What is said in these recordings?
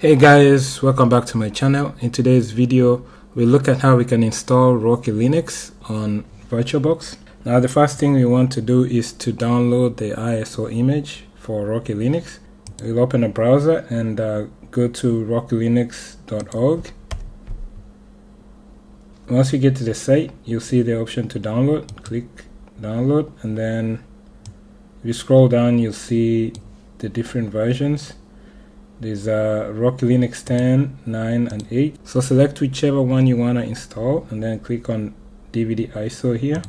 Hey guys, welcome back to my channel. In today's video, we'll look at how we can install Rocky Linux on VirtualBox. Now the first thing we want to do is to download the ISO image for Rocky Linux. We'll open a browser and go to rockylinux.org. Once you get to the site, you'll see the option to download. Click download, and then if you scroll down, you'll see the different versions. There's Rocky Linux 10, 9, and 8. So select whichever one you want to install and then click on DVD ISO here.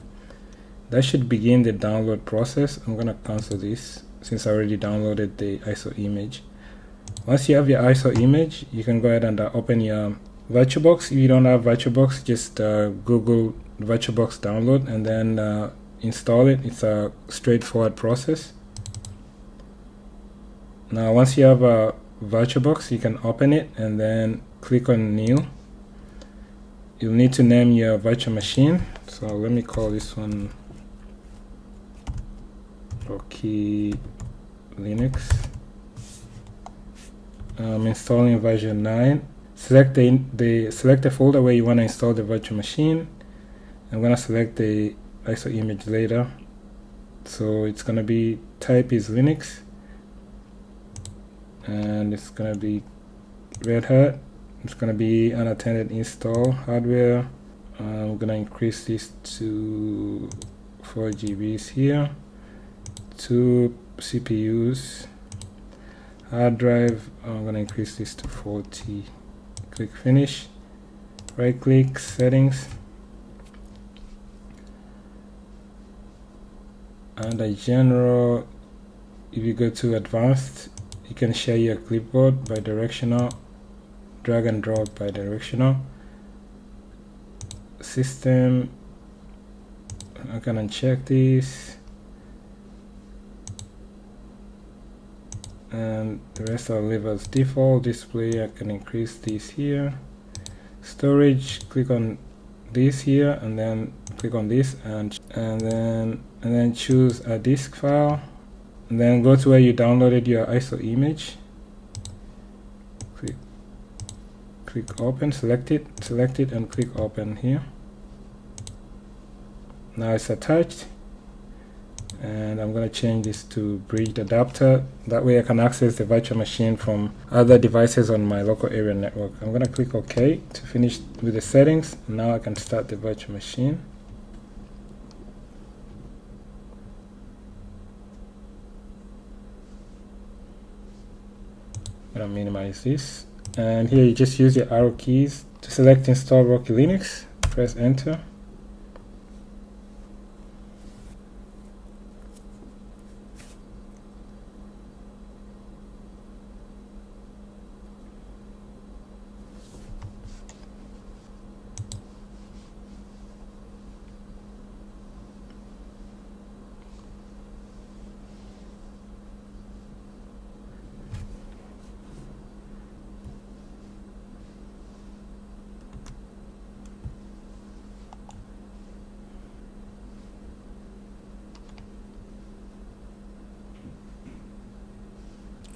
That should begin the download process. I'm going to cancel this since I already downloaded the ISO image. Once you have your ISO image, you can go ahead and open your VirtualBox. If you don't have VirtualBox, just Google VirtualBox download and then install it. It's a straightforward process. Now once you have a VirtualBox, you can open it and then click on new. You'll need to name your virtual machine, so let me call this one Rocky Linux. I'm installing version 9. Select the folder where you want to install the virtual machine. I'm going to select the ISO image later, so it's going to be type is Linux, and it's going to be Red Hat. It's going to be unattended install hardware. We're going to increase this to 4 GBs here, 2 CPUs, hard drive. I'm going to increase this to 40. Click finish, right click, settings, under general, if you go to advanced, you can share your clipboard by directional, drag and drop by directional. System, I can uncheck this, and the rest I'll leave as default. Display, I can increase this here. Storage, click on this here and then click on this and then choose a disk file. And then go to where you downloaded your ISO image. Click open, select it, and click open here. Now it's attached, and I'm going to change this to bridged adapter. That way I can access the virtual machine from other devices on my local area network. I'm going to click OK to finish with the settings. Now I can start the virtual machine. I'm going to minimize this, and here you just use your arrow keys to select install Rocky Linux. Press enter.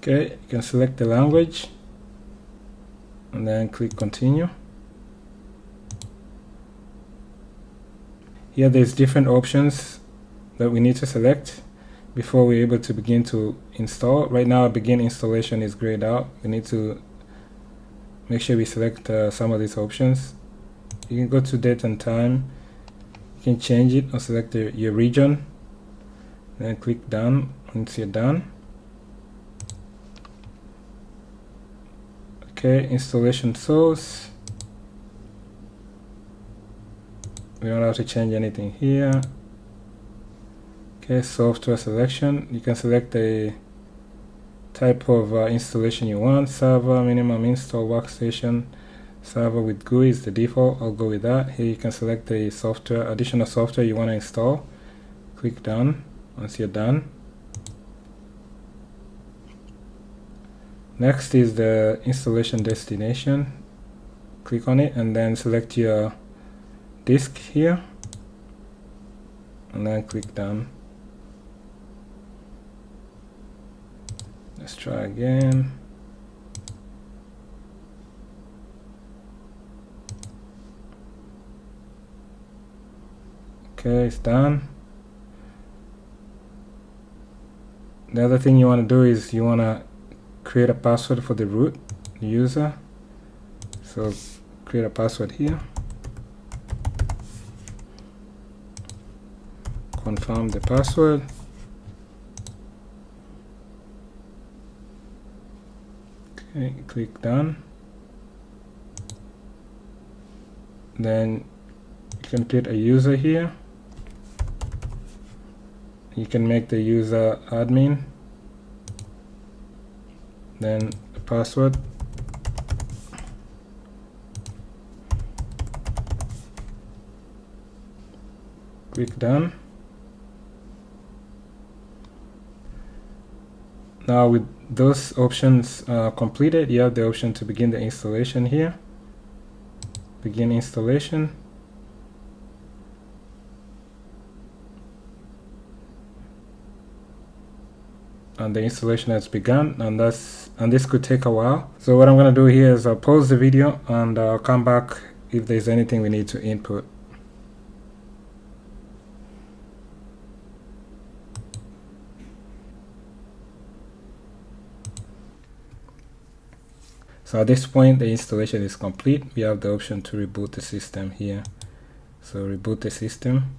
Okay, you can select the language and then click continue. Here there's different options that we need to select before we're able to begin to install. Right now begin installation is grayed out. We need to make sure we select some of these options. You can go to date and time. You can change it or select your region, then click done once you're done. Okay, installation source. We don't have to change anything here. Okay, software selection. You can select a type of installation you want. Server, minimum install, workstation. Server with GUI is the default. I'll go with that. Here you can select the software, additional software you want to install. Click done once you're done. Next is the installation destination. Click on it and then select your disk here and then click done. Let's try again. Okay, it's done. The other thing you want to do is you want to create a password for the root user. So create a password here. Confirm the password. Okay, click done. Then you can create a user here. You can make the user admin. Then the password. Click done. Now with those options completed, you have the option to begin the installation here. Begin installation. And the installation has begun, and this could take a while. So what I'm going to do here is I'll pause the video and I'll come back if there's anything we need to input. So at this point the installation is complete. We have the option to reboot the system here. So reboot the system.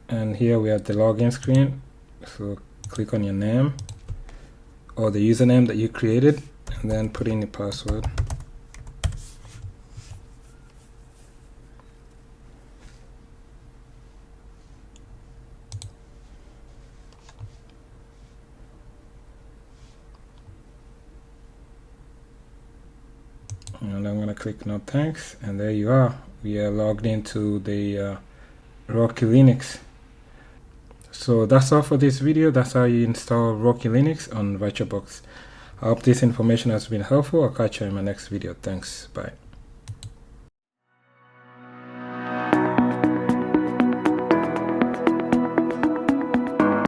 And here we have the login screen. So click on your name or the username that you created and then put in the password. And I'm going to click no thanks, and there you are. We are logged into the Rocky Linux. So that's all for this video. That's how you install Rocky Linux on VirtualBox. I hope this information has been helpful. I'll catch you in my next video. Thanks. Bye.